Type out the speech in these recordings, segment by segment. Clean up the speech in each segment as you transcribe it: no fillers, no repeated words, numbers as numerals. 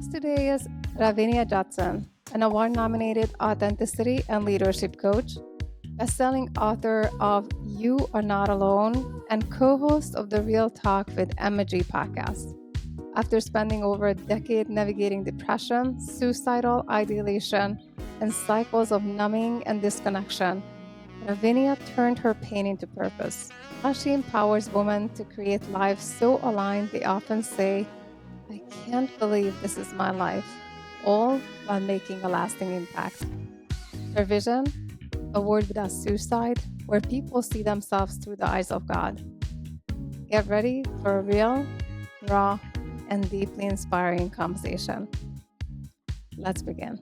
guest today is Rawinia Judson, an award nominated authenticity and leadership coach, best-selling author of You Are Not Alone, and co host of the Real Talk with Emoji podcast. After spending over a decade navigating depression, suicidal ideation, and cycles of numbing and disconnection, Rawinia turned her pain into purpose. Now she empowers women to create lives so aligned they often say, I can't believe this is my life, all while making a lasting impact. Her vision? A world without suicide, where people see themselves through the eyes of God. Get ready for a real, raw, and deeply inspiring conversation. Let's begin.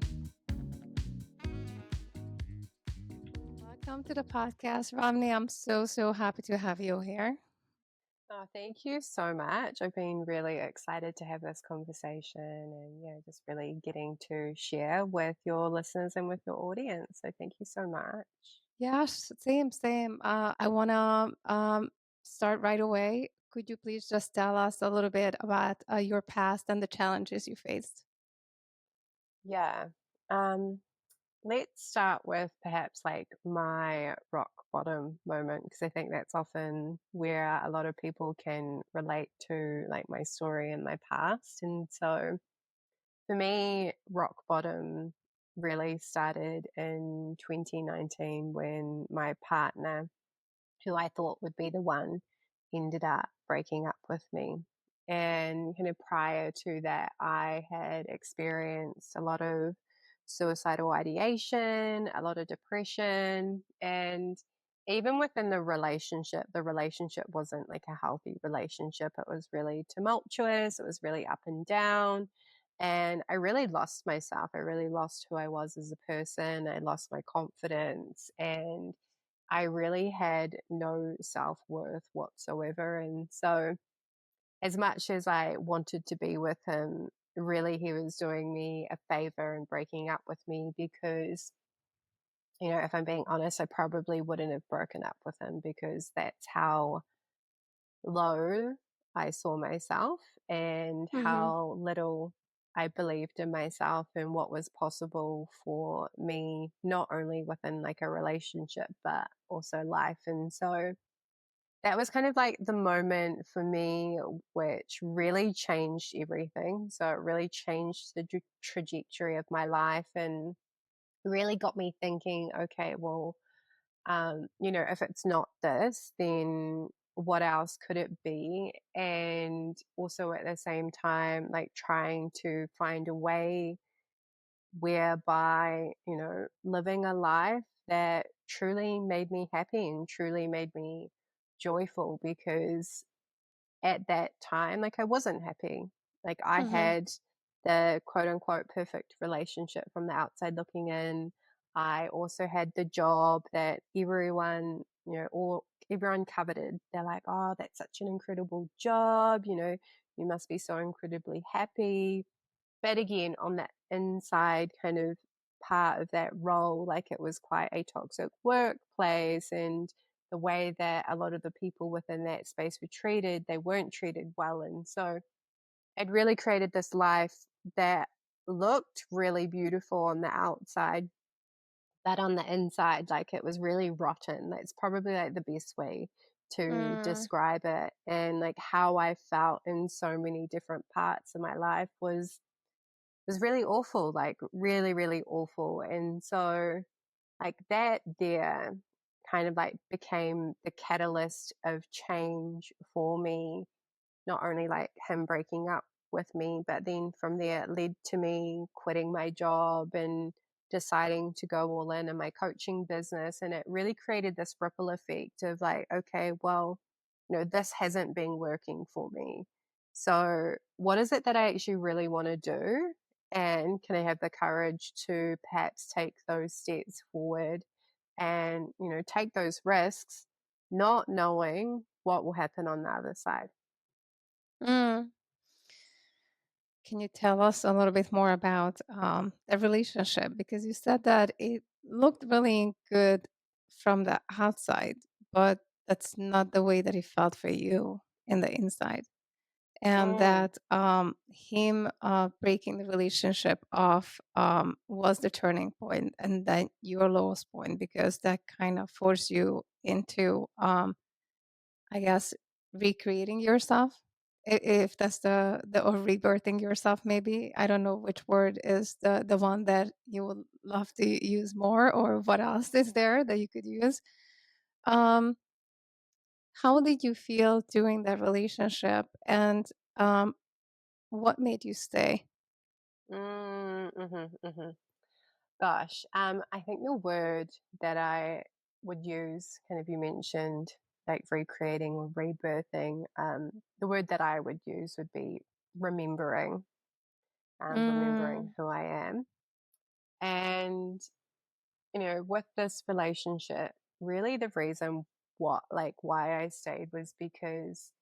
Welcome to the podcast, Romney. I'm so happy to have you here. Oh, thank you so much. I've been really excited to have this conversation and just really getting to share with your listeners and with your audience. So thank you so much. Yeah, same. I want to start right away. Could you please just tell us a little bit about your past and the challenges you faced? Yeah. Um, let's start with perhaps like my rock bottom moment because I think that's often where a lot of people can relate to like my story and my past. And so for me, rock bottom really started in 2019 when my partner, who I thought would be the one, ended up breaking up with me. And kind of prior to that, I had experienced a lot of suicidal ideation, a lot of depression, and even within the relationship wasn't like a healthy relationship. It was really tumultuous, it was really up and down. And I really lost myself. I really lost who I was as a person. I lost my confidence and I really had no self-worth whatsoever. And so as much as I wanted to be with him, really he was doing me a favor and breaking up with me because, if I'm being honest, I probably wouldn't have broken up with him because that's how low I saw myself and Mm-hmm. how little I believed in myself and what was possible for me, not only within like a relationship, but also life. And so that was kind of like the moment for me, which really changed everything. So it really changed the trajectory of my life and really got me thinking, okay, well, if it's not this, then what else could it be? And also at the same time, like trying to find a way whereby, living a life that truly made me happy and truly made me joyful because at that time, like I wasn't happy. Like I Mm-hmm. had the quote unquote perfect relationship from the outside looking in. I also had the job that everyone, or everyone coveted. They're like, oh, that's such an incredible job. You must be so incredibly happy. But again, on that inside kind of part of that role, like it was quite a toxic workplace and the way that a lot of the people within that space were treated, they weren't treated well. And so it really created this life that looked really beautiful on the outside, but on the inside, like it was really rotten. That's probably like the best way to Mm. describe it. And like how I felt in so many different parts of my life was really awful, like really, really awful. And so like that there kind of like became the catalyst of change for me, not only like him breaking up with me, but then from there it led to me quitting my job and deciding to go all in my coaching business. And it really created this ripple effect of like, okay, well, this hasn't been working for me. So what is it that I actually really want to do? And can I have the courage to perhaps take those steps forward and, take those risks, not knowing what will happen on the other side? Mm. Can you tell us a little bit more about the relationship? Because you said that it looked really good from the outside, but that's not the way that it felt for you in the inside. and Mm. that him breaking the relationship off was the turning point, and then your lowest point, because that kind of forced you into, I guess, recreating yourself. If that's the or rebirthing yourself, maybe. I don't know which word is the one that you would love to use more, or what else is there that you could use. Um, how did you feel during that relationship, and um, what made you stay? Mm, Gosh, I think the word that I would use, kind of you mentioned, like recreating or rebirthing. The word that I would use would be remembering, remembering Mm, who I am, and with this relationship, really the reason why I stayed was because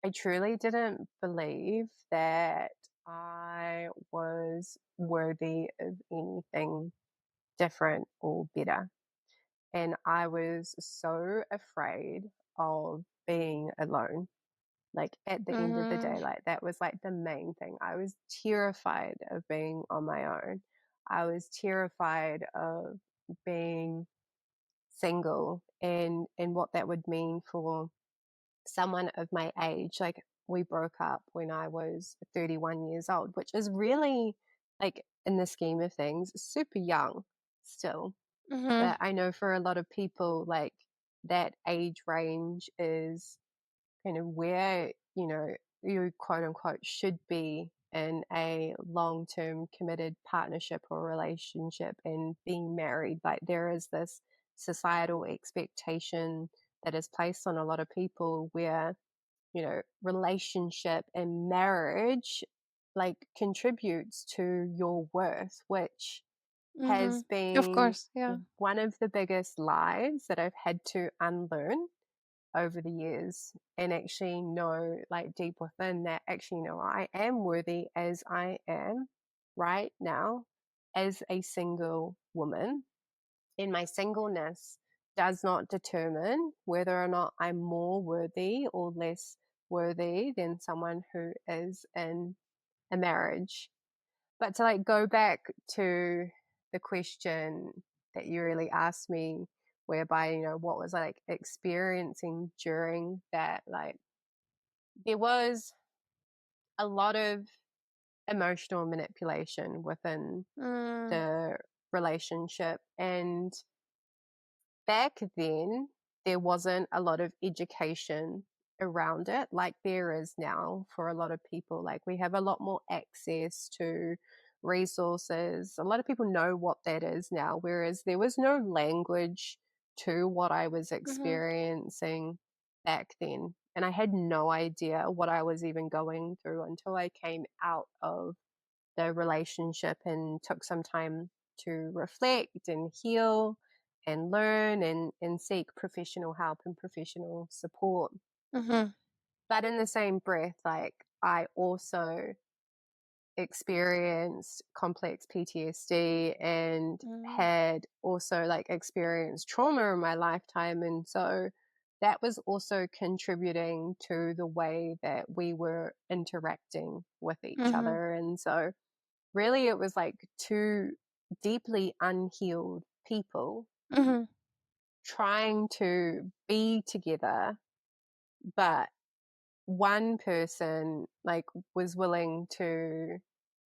I truly didn't believe that I was worthy of anything different or better. And I was so afraid of being alone. Like at the end of the mhm, day, like that was like the main thing. I was terrified of being on my own. I was terrified of being single and what that would mean for someone of my age. Like we broke up when I was 31 years old, which is really like in the scheme of things super young still. mhm, But I know for a lot of people, like that age range is kind of where, you quote unquote should be in a long term committed partnership or relationship and being married. Like there is this societal expectation that is placed on a lot of people where, relationship and marriage like contributes to your worth, which has mhm. Of been course, yeah. one of the biggest lies that I've had to unlearn over the years and actually know, like deep within, that actually, I am worthy as I am right now as a single woman. And my singleness does not determine whether or not I'm more worthy or less worthy than someone who is in a marriage. But to like go back to the question that you really asked me, whereby, what was I like experiencing during that, like there was a lot of emotional manipulation within Mm, the relationship. And back then, there wasn't a lot of education around it like there is now for a lot of people. Like we have a lot more access to resources. A lot of people know what that is now, whereas there was no language to what I was mhm, experiencing back then. And I had no idea what I was even going through until I came out of the relationship and took some time to reflect and heal and learn and seek professional help and professional support. mhm, But in the same breath, like I also experienced complex PTSD and mm, had also like experienced trauma in my lifetime. And so that was also contributing to the way that we were interacting with each mhm, other. And so really it was like two deeply unhealed people mhm, trying to be together, but one person like was willing to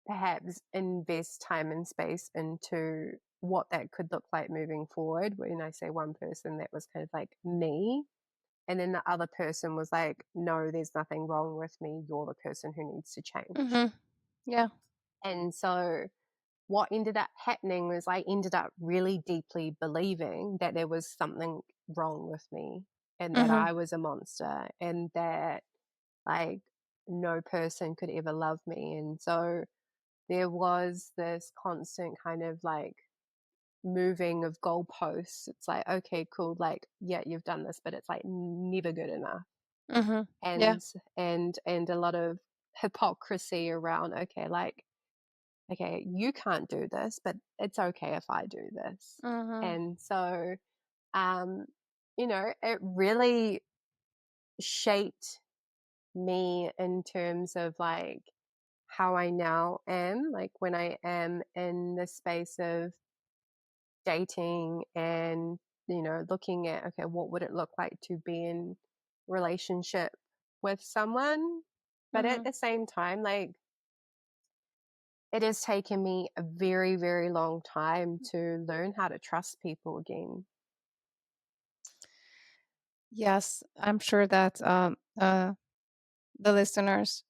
perhaps invest time and space into what that could look like moving forward. When I say one person, that was kind of like me. And then the other person was like, no, there's nothing wrong with me. You're the person who needs to change. mhm. Yeah. And so what ended up happening was I ended up really deeply believing that there was something wrong with me and that Mhm, I was a monster and that like no person could ever love me. And so there was this constant kind of like moving of goalposts. It's like, okay, cool, like, yeah, you've done this, but it's like never good enough. mhm. Yeah. And a lot of hypocrisy around, okay, like, okay, you can't do this, but it's okay if I do this. Mhm, And so, um, it really shaped me in terms of like how I now am, like when I am in the space of dating and, looking at, okay, what would it look like to be in relationship with someone? But at Mm-hmm. the same time, like, it has taken me a very, very long time to learn how to trust people again. Yes, I'm sure that the listeners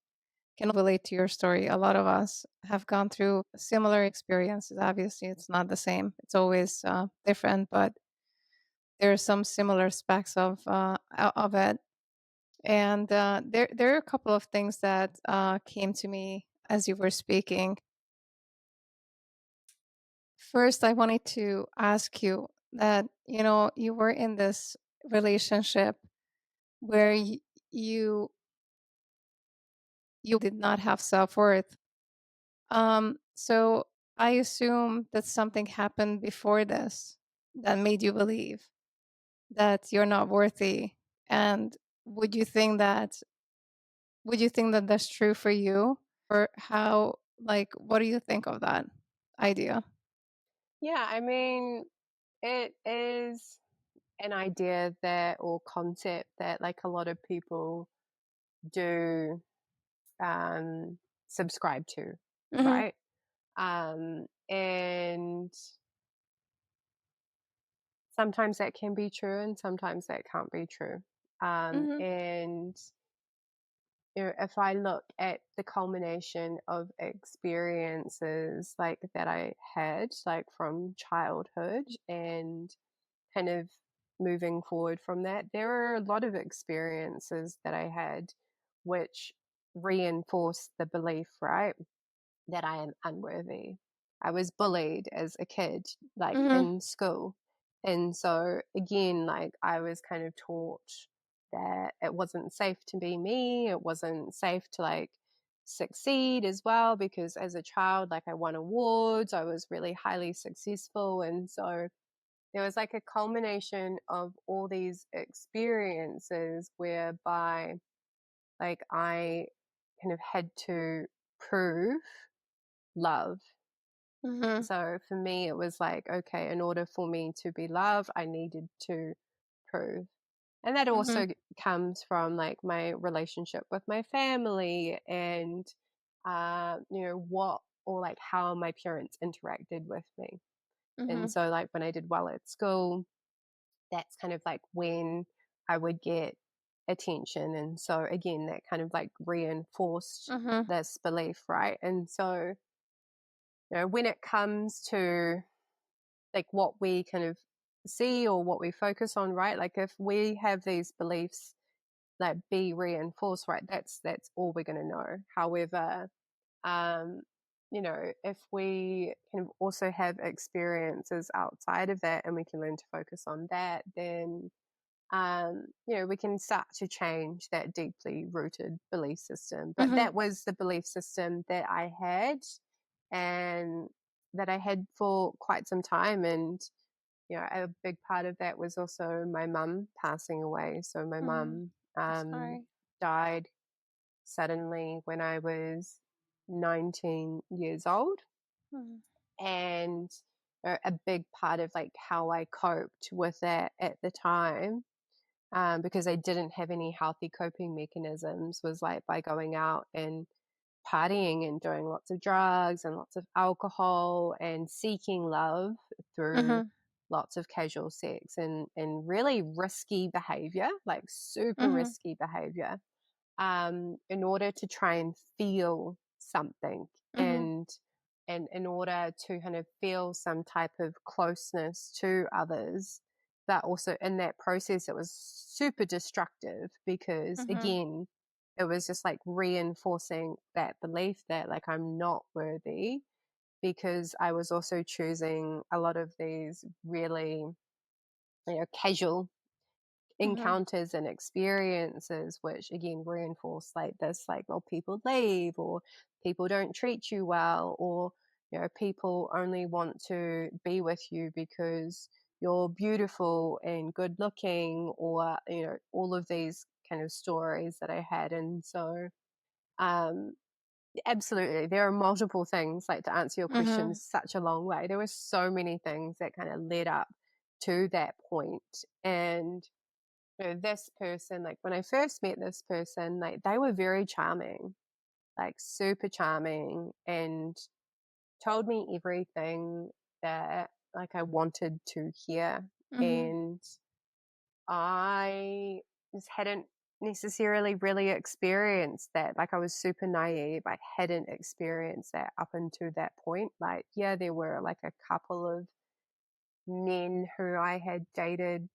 can relate to your story. A lot of us have gone through similar experiences. Obviously, it's not the same, it's always different, but there are some similar aspects of it. And there are a couple of things that came to me as you were speaking. First, I wanted to ask you that, you were in this relationship where you you did not have self-worth. So I assume that something happened before this that made you believe that you're not worthy. And would you think that would you think that that's true for you? Or how, like, what do you think of that idea? Yeah, I mean, it is an idea that, or concept that, like, a lot of people do um, subscribe to, Mhm. right? And sometimes that can be true, and sometimes that can't be true. Mhm. And if I look at the culmination of experiences like that I had, like from childhood and kind of moving forward from that, there are a lot of experiences that I had which reinforced the belief, right, that I am unworthy. I was bullied as a kid, like Mhm. in school. And so, again, like I was kind of taught that it wasn't safe to be me. It wasn't safe to like succeed as well, because as a child, like I won awards, I was really highly successful. And so there was like a culmination of all these experiences whereby like I kind of had to prove love. Mhm. So for me, it was like, okay, in order for me to be loved, I needed to prove. And that Mhm. also comes from like my relationship with my family and, what or like how my parents interacted with me. And Mhm. so, like, when I did well at school, that's kind of like when I would get attention. And so, again, that kind of like reinforced Mhm. this belief, right? And so, when it comes to like what we kind of see or what we focus on, right? Like if we have these beliefs that be reinforced, right? That's all we're going to know. However, um, if we kind of also have experiences outside of that and we can learn to focus on that, then we can start to change that deeply rooted belief system. But Mhm. that was the belief system that I had and that I had for quite some time. And, a big part of that was also my mum passing away. So my Mhm. mum I'm sorry. died suddenly when I was 19 years old. Mhm. And a big part of like how I coped with that at the time, because I didn't have any healthy coping mechanisms, was like by going out and partying and doing lots of drugs and lots of alcohol and seeking love through Mhm. lots of casual sex and really risky behavior, like super Mhm. risky behavior, in order to try and feel something, Mhm. and in order to kind of feel some type of closeness to others. But also in that process, it was super destructive because, Mhm. again, it was just like reinforcing that belief that like I'm not worthy, because I was also choosing a lot of these really, casual Mhm. encounters and experiences, which again reinforce like this, like, well, people leave, or people don't treat you well, or people only want to be with you because you're beautiful and good looking, or all of these kind of stories that I had. And so, um, absolutely, there are multiple things, like, to answer your question, Mm-hmm. such a long way. There were so many things that kind of led up to that point. And this person, like, when I first met this person, like, they were very charming, like, super charming, and told me everything that, like, I wanted to hear. Mm-hmm. And I just hadn't necessarily really experienced that. Like, I was super naive. I hadn't experienced that up until that point. Like, yeah, there were like a couple of men who I had dated,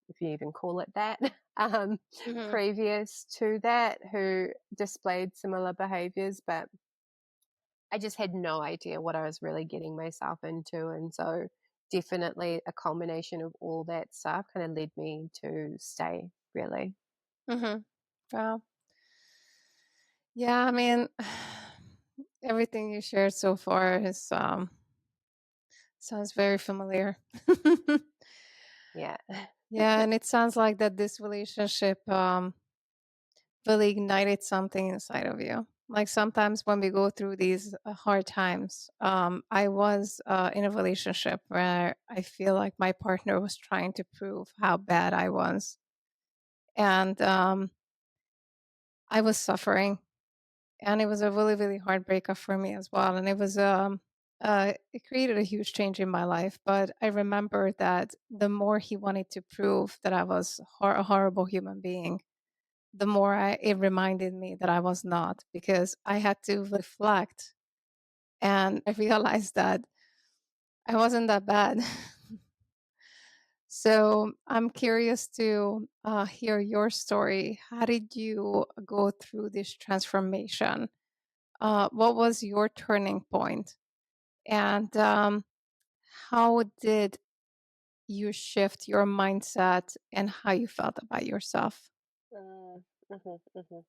if you even call it that, um, Mm-hmm. previous to that, who displayed similar behaviors, but I just had no idea what I was really getting myself into. And so, definitely a culmination of all that stuff kind of led me to stay, really. Mm-hmm. Wow. Yeah, I mean, everything you shared so far is sounds very familiar. Yeah. Yeah, and it sounds like that this relationship really ignited something inside of you. Like sometimes when we go through these hard times, I was in a relationship where I feel like my partner was trying to prove how bad I was, and I was suffering, and it was a really really hard breakup for me as well, and it created a huge change in my life. But I remember that the more he wanted to prove that I was a horrible human being, the more it reminded me that I was not, because I had to reflect and I realized that I wasn't that bad. So I'm curious to hear your story. How did you go through this transformation? What was your turning point? And how did you shift your mindset and how you felt about yourself? Mm, mhm, mhm.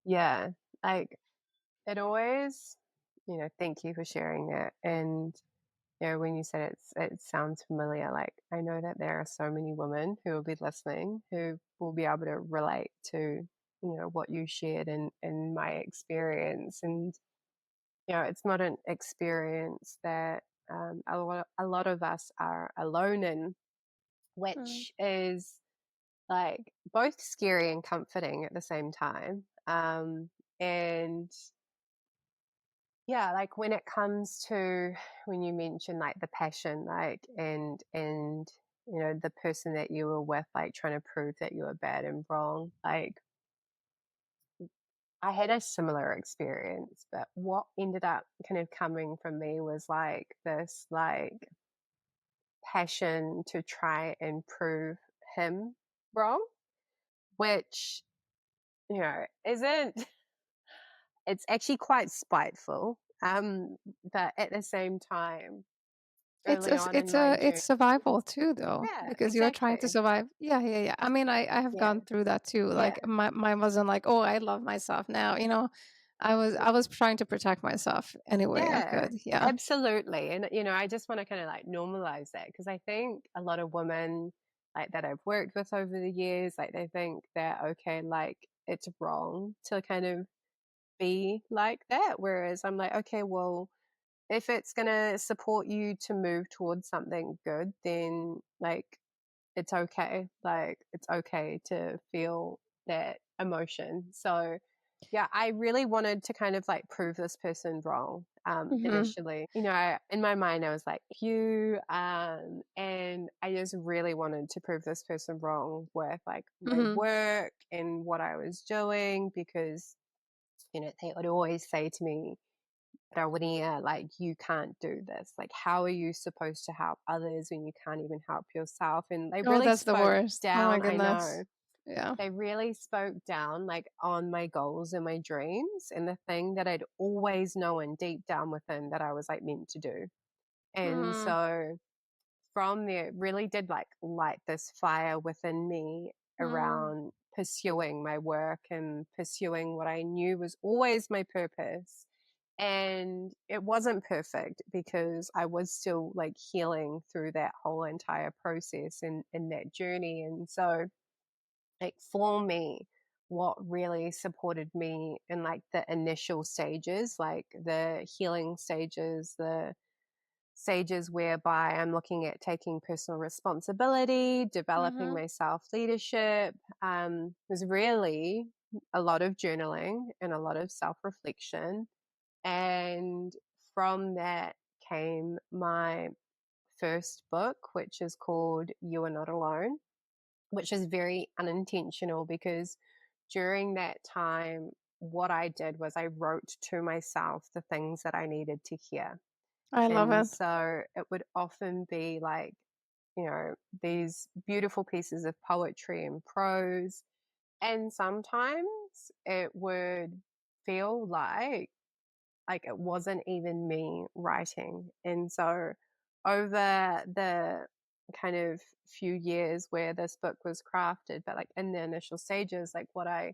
Yeah, like, it always, thank you for sharing that. And when you said it sounds familiar, like, I know that there are so many women who will be listening who will be able to relate to, what you shared and my experience. And it's not an experience that a lot of us are alone in, Mm, which is, like, both scary and comforting at the same time. And yeah, like, when it comes to, when you mention, like, the passion, like, and the person that you were with, like, trying to prove that you were bad and wrong, like, I had a similar experience, but what ended up kind of coming from me was, like, this, like, passion to try and prove him wrong, which, isn't, it's actually quite spiteful. But at the same time, early on in my it's journey. survival too, though, Yeah, because you're trying to exactly. survive. Yeah, yeah, yeah. I mean, I have Yeah, gone through that too. yeah. Like mine wasn't like, oh, I love myself now. I was trying to protect myself any way I Yeah, could. Yeah. absolutely. And, I just want to kind of, like, normalize that, because I think a lot of women, like, that I've worked with over the years, like, they think that, okay, like, it's wrong to kind of be like that. Whereas I'm like, okay, well, if it's going to support you to move towards something good, then, like, it's okay. Like, it's okay to feel that emotion. So, yeah, I really wanted to kind of, like, prove this person wrong, Hmm. initially. In my mind, I was like, and I just really wanted to prove this person wrong with, like, my Hmm. work and what I was doing, because, they would always say to me, Rawinia, like, you can't do this. Like, how are you supposed to help others when you can't even help yourself? And they Oh, really that's the spoke worst. Oh my down. I goodness. know. Yeah. They really spoke down, like, on my goals and my dreams and the thing that I'd always known deep down within that I was, like, meant to do. And Mm, so from there, it really did, like, light this fire within me mm, around pursuing my work and pursuing what I knew was always my purpose. And it wasn't perfect, because I was still, like, healing through that whole entire process and that journey. And so like for me, what really supported me in like the initial stages, like the healing stages, the stages whereby I'm looking at taking personal responsibility, developing Mhm. my self leadership, was really a lot of journaling and a lot of self reflection. And from that came my first book, which is called You Are Not Alone, which is very unintentional because during that time, what I did was I wrote to myself the things that I needed to hear. I love And it. so it would often be like, you know, these beautiful pieces of poetry and prose. And sometimes it would feel like it wasn't even me writing. And so over the kind of few years where this book was crafted, but like in the initial stages, like what I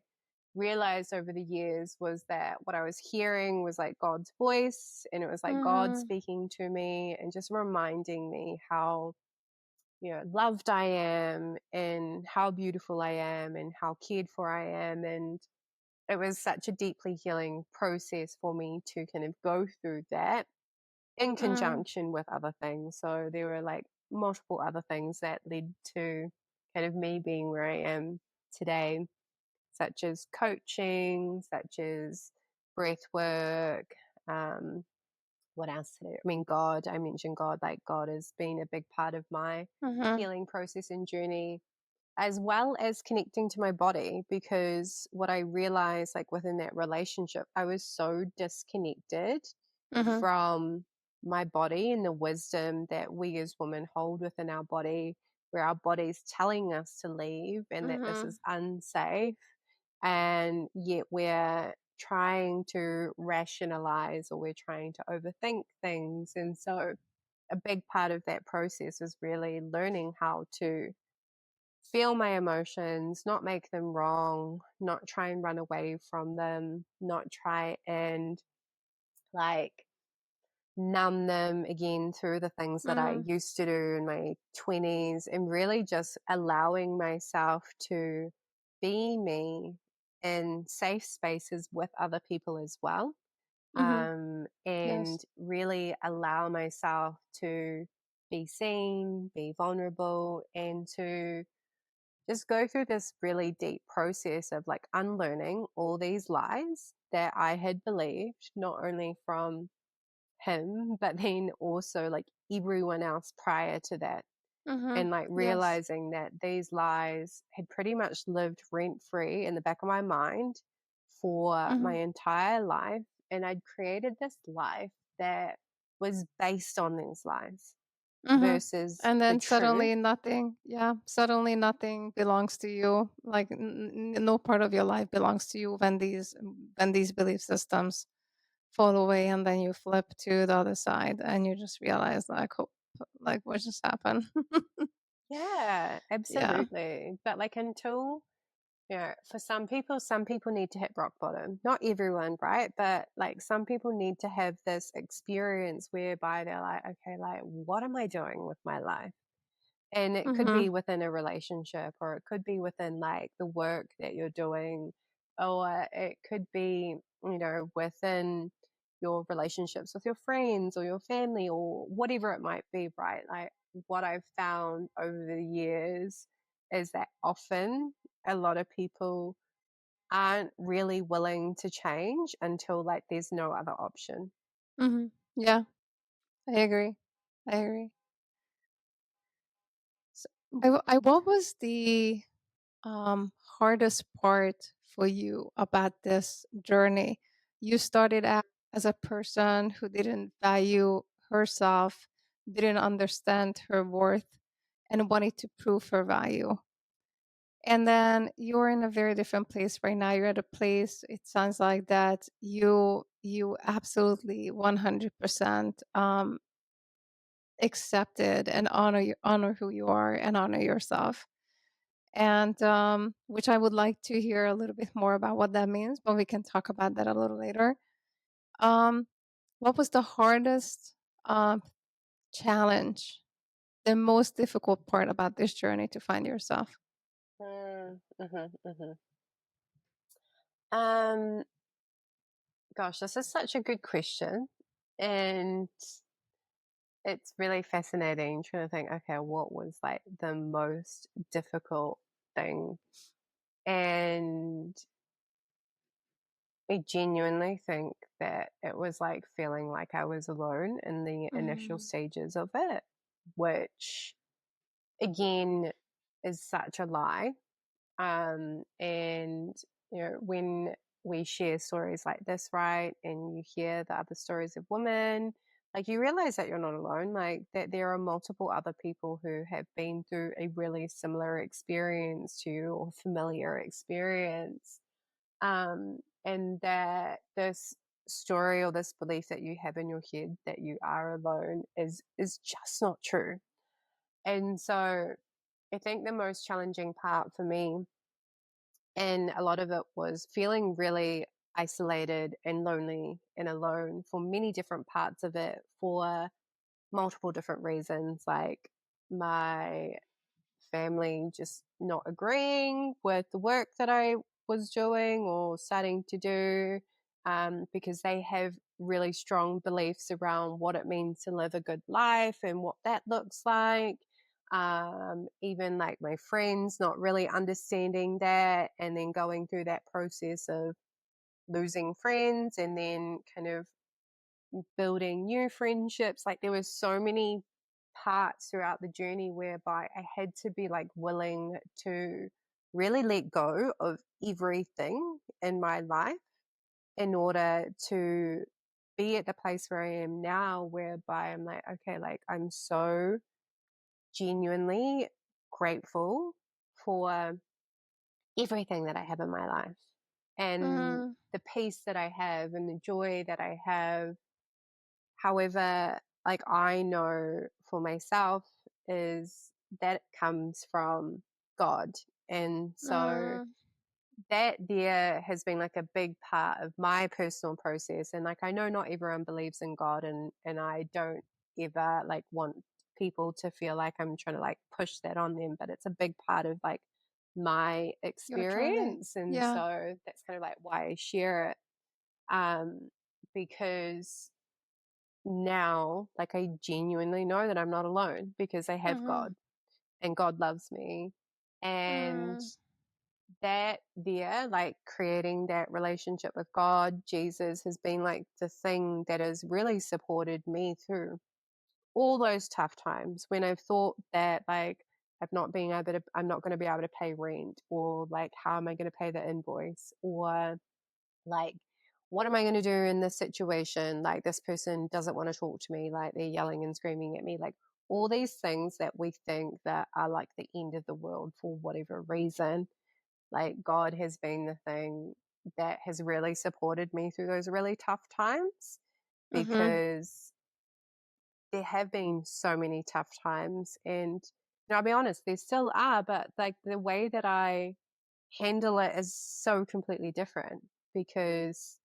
realized over the years was that what I was hearing was like God's voice, and it was like God Mhm. speaking to me and just reminding me how, you know, loved I am and how beautiful I am and how cared for I am. And it was such a deeply healing process for me to kind of go through that in Mm. conjunction with other things. So there were like multiple other things that led to kind of me being where I am today, such as coaching, such as breath work. Um, what else did I mean, God, I mentioned God, like God has been a big part of my Mhm. healing process and journey, as well as connecting to my body, because what I realized like within that relationship, I was so disconnected Mhm. from my body and the wisdom that we as women hold within our body, where our body's telling us to leave and that this is Mhm. unsafe, and yet we're trying to rationalize or we're trying to overthink things. And so a big part of that process was really learning how to feel my emotions, not make them wrong, not try and run away from them, not try and like numb them again through the things that I Mhm. used to do in my 20s, and really just allowing myself to be me in safe spaces with other people as well. Mhm. And Yes. really allow myself to be seen, be vulnerable, and to just go through this really deep process of like unlearning all these lies that I had believed, not only from him, but then also like everyone else prior to that. Mhm. And like Yes. realizing that these lies had pretty much lived rent free in the back of my mind for my Mhm. entire life. And I'd created this life that was based on these lies Mhm. versus And the then truth. suddenly nothing, yeah, suddenly nothing belongs to you. Like no part of your life belongs to you when these belief systems fall away, and then you flip to the other side, and you just realize like, oh, like what just happened? Yeah, Yeah. absolutely. But like until, you know, for some people need to hit rock bottom. Not everyone, right? But like some people need to have this experience whereby they're like, okay, like what am I doing with my life? And it could be Mhm. within a relationship, or it could be within like the work that you're doing, or it could be, you know, within your relationships with your friends or your family or whatever it might be, right? Like what I've found over the years is that often a lot of people aren't really willing to change until like there's no other option. Mhm. Yeah, I agree. I agree. So, what was the hardest part for you about this journey? You started out as a person who didn't value herself, didn't understand her worth, and wanted to prove her value. And then you're in a very different place right now. You're at a place, it sounds like that you absolutely 100% accepted and honor who you are and honor yourself. And which I would like to hear a little bit more about what that means, but we can talk about that a little later. Um, what was the hardest um, challenge, the most difficult part about this journey to find yourself? mhm, mhm. Um, Gosh, this is such a good question, and it's really fascinating trying to think, okay, what was like the most difficult thing? And I genuinely think that it was like feeling like I was alone in the initial Mm, stages of it, which again is such a lie. And when we share stories like this, right, and you hear the other stories of women, like you realize that you're not alone, like that there are multiple other people who have been through a really similar experience to you or familiar experience. And that this story or this belief that you have in your head that you are alone is just not true. And so I think the most challenging part for me, and a lot of it was feeling really isolated and lonely and alone for many different parts of it for multiple different reasons, like my family just not agreeing with the work that I was doing or starting to do, because they have really strong beliefs around what it means to live a good life and what that looks like. Even like my friends not really understanding that, and then going through that process of losing friends and then kind of building new friendships. Like there was so many parts throughout the journey whereby I had to be like willing to really let go of everything in my life in order to be at the place where I am now, whereby I'm like, okay, like I'm so genuinely grateful for everything that I have in my life and mm, the peace that I have and the joy that I have. However, like I know for myself is that comes from God. And so mm, that there has been like a big part of my personal process. And like I know not everyone believes in God, and I don't ever like want people to feel like I'm trying to like push that on them, but it's a big part of like my your journey. experience. And Yeah. so that's kind of like why I share it. Um because now, like I genuinely know that I'm not alone because I have Mm-hmm. God and God loves me. And Mm, that there, like creating that relationship with God, Jesus has been like the thing that has really supported me through all those tough times when I've thought that like I'm not going to be able to pay rent, or like, how am I going to pay the invoice, or like, what am I going to do in this situation? Like, this person doesn't want to talk to me. Like, they're yelling and screaming at me. Like, all these things that we think that are like the end of the world for whatever reason. Like, God has been the thing that has really supported me through those really tough times, mm-hmm. because there have been so many tough times. And, I'll be honest, there still are, but like the way that I handle it is so completely different, because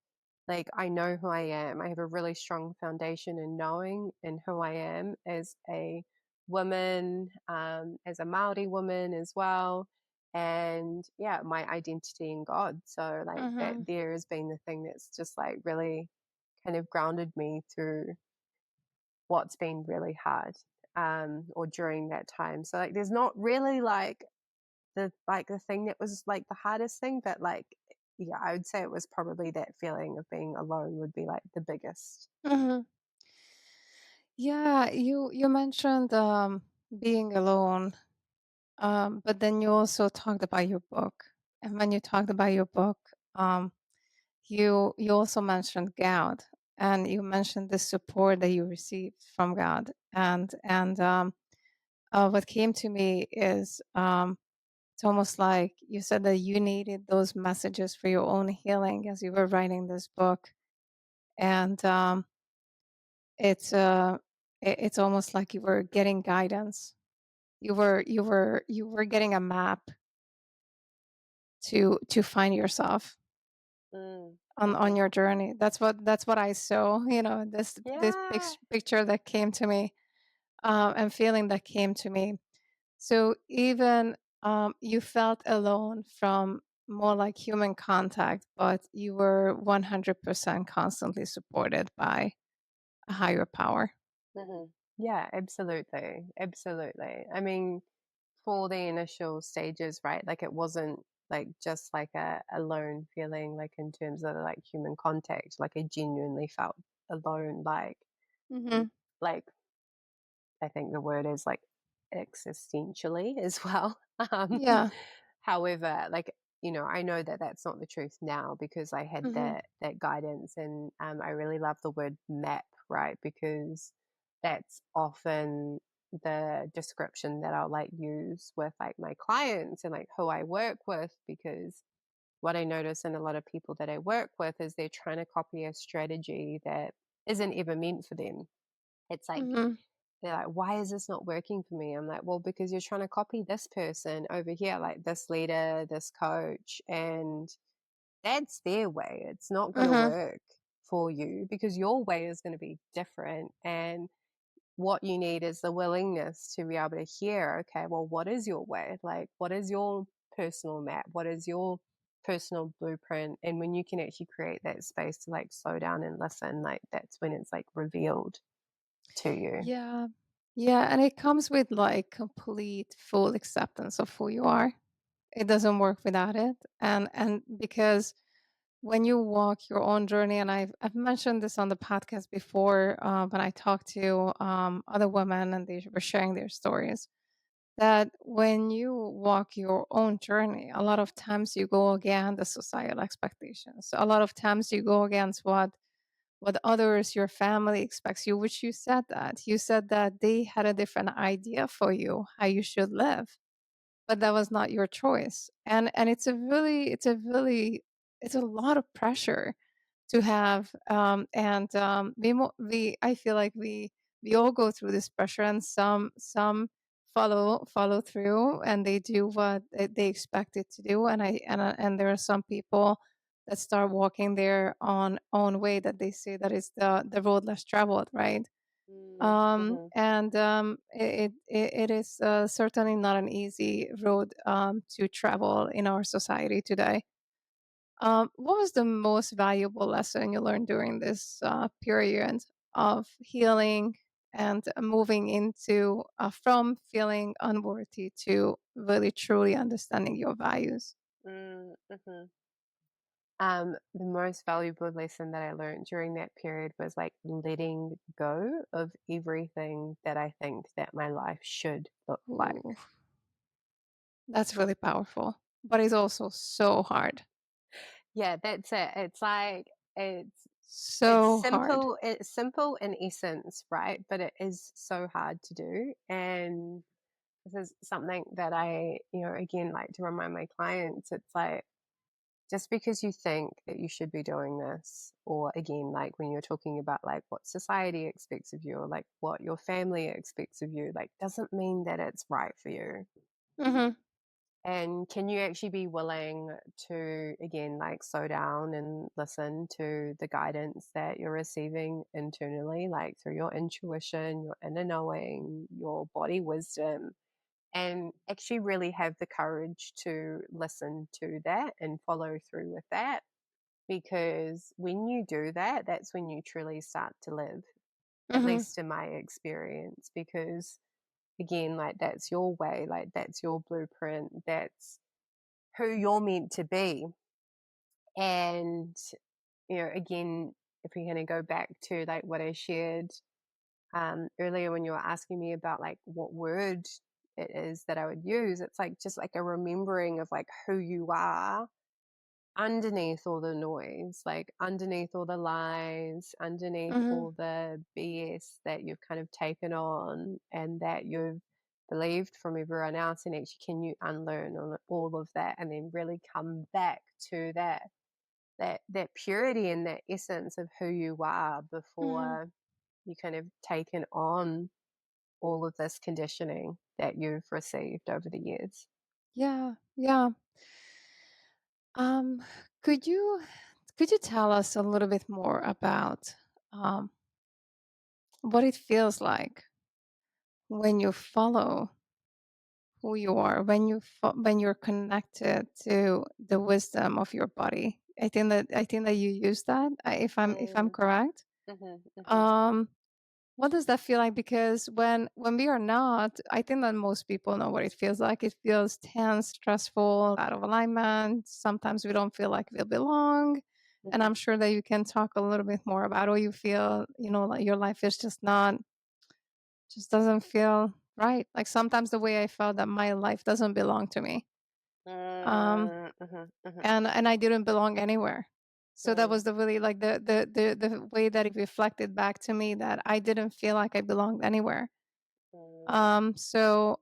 like I know who I am. I have a really strong foundation in knowing and who I am as a woman, as a Māori woman as well. And yeah, my identity in God. So like that Mm-hmm. there has been the thing that's just like really kind of grounded me through what's been really hard, or during that time. So like there's not really like the thing that was like the hardest thing, but like yeah, I would say it was probably that feeling of being alone would be like the biggest. Mm-hmm. Yeah, you mentioned being alone, but then you also talked about your book. And when you talked about your book, um, you also mentioned God, and you mentioned the support that you received from God. And what came to me is it's almost like you said that you needed those messages for your own healing as you were writing this book, and it's it's almost like you were getting guidance. You were getting a map to find yourself Mm, on mhm. your journey. That's what I saw. This Yeah. picture that came to me, and feeling that came to me. So even you felt alone from more like human contact, but you were 100% constantly supported by a higher power. Hmm. Yeah, absolutely. Absolutely. I mean, for the initial stages, right? Like it wasn't like just like a lone feeling, like in terms of like human contact. Like I genuinely felt alone, Mhm. like I think the word is like existentially as well. Um, Yeah. however, like I know that that's not the truth now because I had Mhm. that guidance, and I really love the word map, right? Because that's often the description that I'll like use with like my clients and like who I work with, because what I notice in a lot of people that I work with is they're trying to copy a strategy that isn't ever meant for them. It's like Mhm. they're like, why is this not working for me? I'm like, well, because you're trying to copy this person over here, like this leader, this coach, and that's their way. It's not going to Mhm. work for you because your way is going to be different. And what you need is the willingness to be able to hear, okay, well, what is your way? Like, what is your personal map? What is your personal blueprint? And when you can actually create that space to like slow down and listen, like that's when it's like revealed to you. Yeah. Yeah, and it comes with like complete full acceptance of who you are. It doesn't work without it. And because when you walk your own journey, and I've mentioned this on the podcast before, when I talked to other women and they were sharing their stories, that when you walk your own journey, a lot of times you go against the societal expectations. A lot of times you go against what others, your family expects you, which you said that they had a different idea for you how you should live, but that was not your choice. And it's a lot of pressure to have, and we I feel like we all go through this pressure, and some follow through and they do what they expect it to do, and there are some people that start walking their own way, that they say that is the road less traveled, right? Mm, mhm. It is certainly not an easy road to travel in our society today. What was the most valuable lesson you learned during this period of healing and moving into from feeling unworthy to really truly understanding your values? Mm, mhm. The most valuable lesson that I learned during that period was like letting go of everything that I think that my life should look like. Ooh, that's really powerful, but it's also so hard. Yeah, that's it. It's like it's it's So hard. simple. It's simple in essence, right? But it is so hard to do. And this is something that again, like to remind my clients. It's like just because you think that you should be doing this, or again, like when you're talking about like what society expects of you, or like what your family expects of you, like doesn't mean that it's right for you. Hmm. And can you actually be willing to, again, like slow down and listen to the guidance that you're receiving internally, like through your intuition, your inner knowing, your body wisdom, and actually really have the courage to listen to that and follow through with that? Because when you do that, that's when you truly start to live, at Hmm. least in my experience. Because again, like that's your way, like that's your blueprint, that's who you're meant to be. And, again, if we're going to go back to like what I shared earlier when you were asking me about like what word it is that I would use, it's like just like a remembering of like who you are underneath all the noise, like underneath all the lies, underneath Hmm. all the BS that you've kind of taken on and that you've believed from everyone else. And actually, can you unlearn all of that and then really come back to that purity and that essence of who you are Hmm. before you kind of taken on all of this conditioning that you've received over the years? Yeah, yeah. Um, could you tell us a little bit more about um, what it feels like when you follow who you are when you're connected to the wisdom of your body. I think that you use that, if I'm Mm, correct. mhm, mhm, Um, what does that feel like? Because when we are not, I think that most people know what it feels like. It feels tense, stressful, out of alignment. Sometimes we don't feel like we belong. And mhm, I'm sure that you can talk a little bit more about how you feel, like your life is just doesn't feel right. Like sometimes the way I felt that my life doesn't belong to me. Um, mm, mhm, mhm, and I didn't belong anywhere. So that mm, was the really like the way that it reflected back to me that I didn't feel like I belonged anywhere. mm, So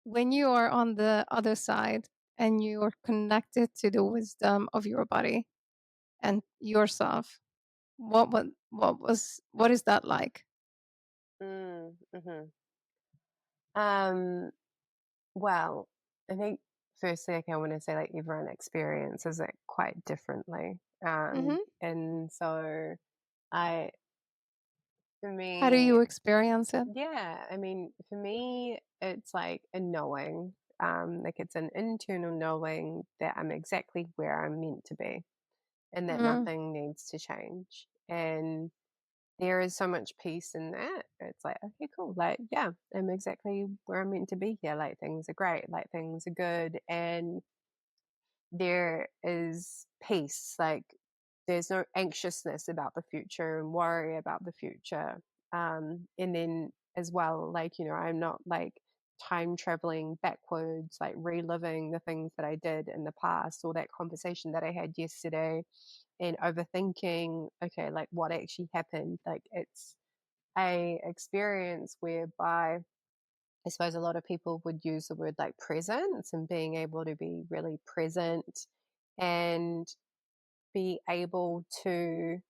when you are on the other side and you are connected to the wisdom of your body and yourself, what is that like? mm, mhm. Um, well, I think firstly, like, I want to say, like, everyone experiences it quite differently. Hmm. And so I, for How do me, you experience it? yeah, I mean, for me, it's like a knowing, like it's an internal knowing that I'm exactly where I'm meant to be and that Mm, nothing needs to change. And there is so much peace in that. It's like, okay, cool. Like, yeah, I'm exactly where I'm meant to be here. Like, things are great. Like, things are good. And there is peace. Like, there's no anxiousness about the future and worry about the future. And then as well, like, I'm not like time traveling backwards, like reliving the things that I did in the past or that conversation that I had yesterday and overthinking, okay, like what actually happened. Like, it's a experience whereby I suppose a lot of people would use the word like presence and being able to be really present and be able to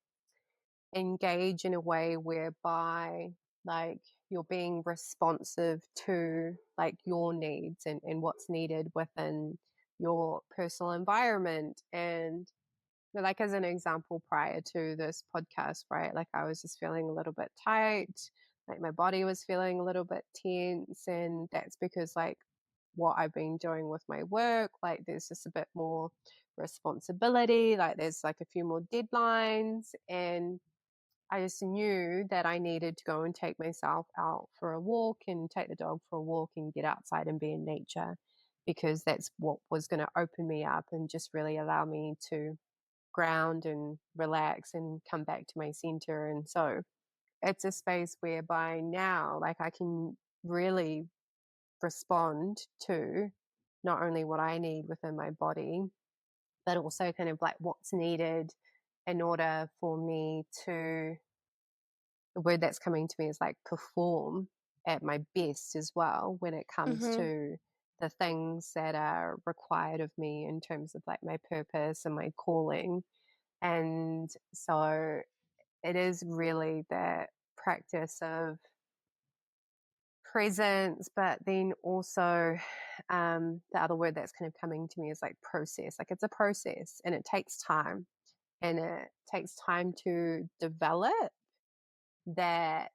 engage in a way whereby like you're being responsive to like your needs and what's needed within your personal environment. And like, as an example, prior to this podcast, right? Like, I was just feeling a little bit tight, like my body was feeling a little bit tense. And that's because, like, what I've been doing with my work, like, there's just a bit more responsibility, like, there's like a few more deadlines. And I just knew that I needed to go and take myself out for a walk and take the dog for a walk and get outside and be in nature because that's what was going to open me up and just really allow me to ground and relax and come back to my center. And so it's a space whereby now, like, I can really respond to not only what I need within my body, but also kind of like what's needed in order for me to, the word that's coming to me is like perform at my best as well when it comes mhm, to the things that are required of me in terms of like my purpose and my calling. And so it is really that practice of presence, but then also the other word that's kind of coming to me is like process. Like, it's a process and it takes time and it takes time to develop that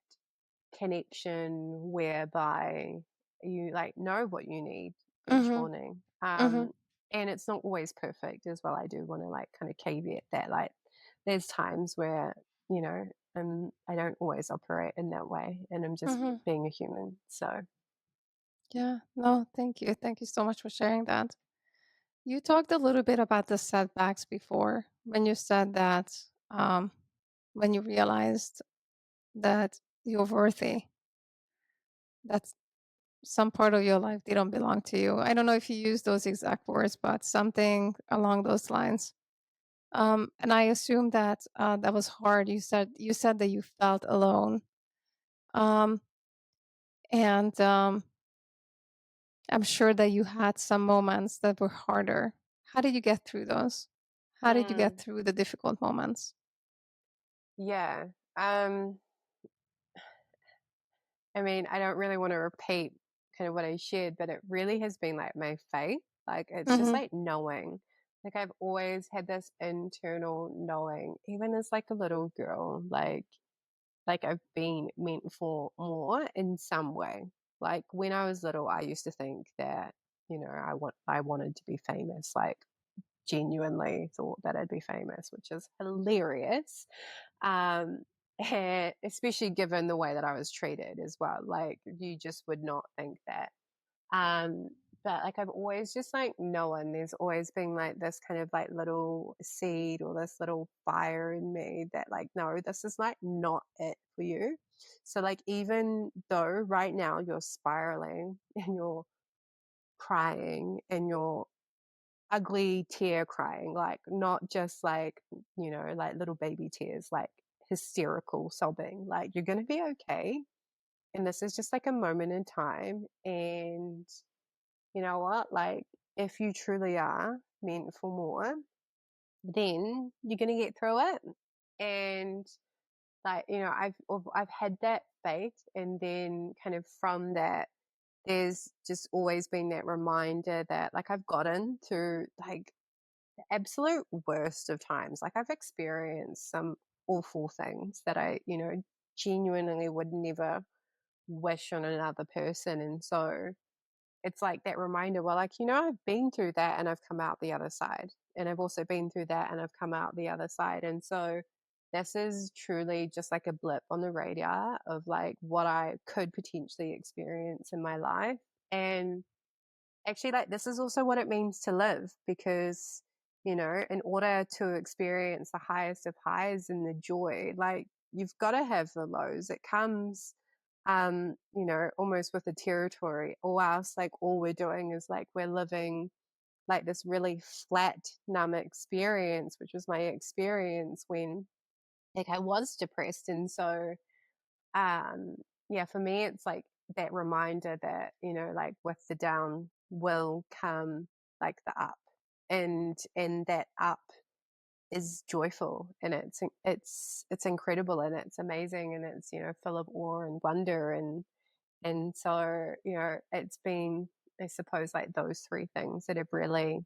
connection whereby you like know what you need each mhm, morning. mhm, And it's not always perfect as well. I do want to like kind of caveat that, like, there's times where, you know, I don't always operate in that way and I'm just mhm. being a human. So Yeah, no, thank you. Thank you so much for sharing that. You talked a little bit about the setbacks before when you said that when you realized that you're worthy, that some part of your life didn't belong to you. I don't know if you use those exact words, but something along those lines. And I assume that that was hard. You said that you felt alone, um, and I'm sure that you had some moments that were harder. How did you get through those? How did you get mm, through the difficult moments? yeah. Um, I mean, I don't really want to repeat kind of what I shared, but it really has been like my faith. Like, it's just Mhm, like knowing. Like, I've always had this internal knowing, even as like a little girl, like I've been meant for more in some way. Like when I was little, I used to think that, I wanted to be famous, like genuinely thought that I'd be famous, which is hilarious. Um, and especially given the way that I was treated as well. Like you just would not think that. Um, but like I've always just like known there's always been like this kind of like little seed or this little fire in me that like, no, this is like not it for you. So like even though right now you're spiraling and you're crying and you're ugly tear crying, like not just like, like little baby tears, like hysterical sobbing, like you're going to be okay. And this is just like a moment in time. And you know what? Like, if you truly are meant for more, then you're going to get through it. And like, I've had that faith, and then kind of from that, there's just always been that reminder that like I've gotten through like the absolute worst of times. Like I've experienced some awful things that I, genuinely would never wish on another person. And so it's like that reminder, well, like, I've been through that and I've come out the other side. And I've also been through that and I've come out the other side. And so this is truly just like a blip on the radar of like what I could potentially experience in my life. And actually, like, this is also what it means to live because, in order to experience the highest of highs and the joy, like, you've got to have the lows. It comes, almost with the territory, or else, like, all we're doing is like we're living like this really flat, numb experience, which was my experience when, like, I was depressed. And so, um yeah, for me it's like that reminder that like with the down will come like the up, and that up is joyful, and it's incredible, and it's amazing, and it's full of awe and wonder, and so it's been, I suppose, like those three things that have really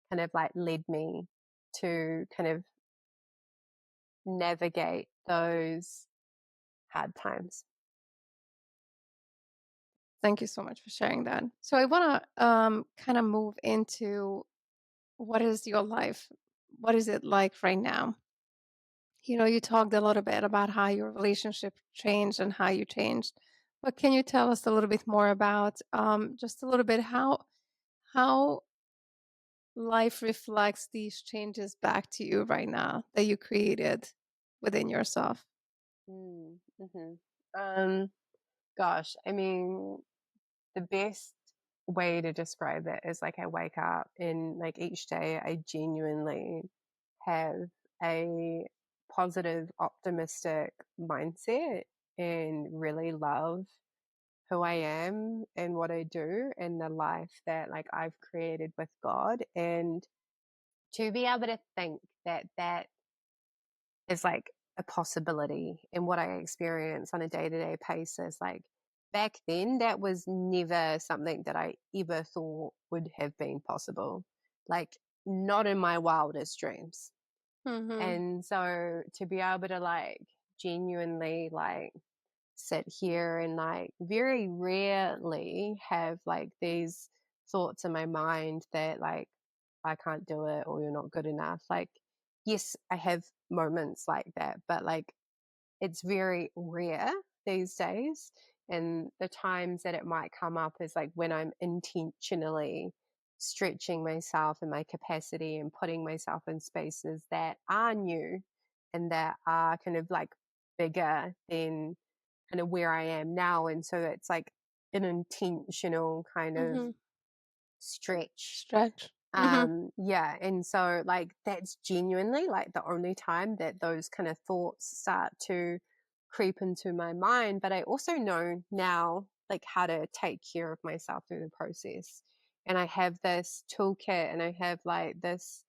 kind of like led me to kind of navigate those hard times. Thank you so much for sharing that. So I want to kind of move into what is your life? What is it like right now? You talked a little bit about how your relationship changed and how you changed. But can you tell us a little bit more about just a little bit how life reflects these changes back to you right now that you created within yourself? Mm-hmm. Gosh, I mean, the best way to describe it is like I wake up and like each day I genuinely have a positive, optimistic mindset and really love who I am and what I do and the life that like I've created with God. And to be able to think that that is like a possibility in what I experience on a day-to-day basis. Like back then, that was never something that I ever thought would have been possible. Like not in my wildest dreams. Mm-hmm. And so to be able to like genuinely like sit here and like very rarely have like these thoughts in my mind that like I can't do it or you're not good enough. Like, yes, I have moments like that, but like it's very rare these days. And the times that it might come up is like when I'm intentionally stretching myself and my capacity and putting myself in spaces that are new and that are kind of like bigger than kind of where I am now. And so it's like an intentional kind of Mm-hmm. stretch. Stretch. Mm-hmm. Yeah. And so like that's genuinely like the only time that those kind of thoughts start to creep into my mind. But I also know now like how to take care of myself through the process. And I have this toolkit and I have like this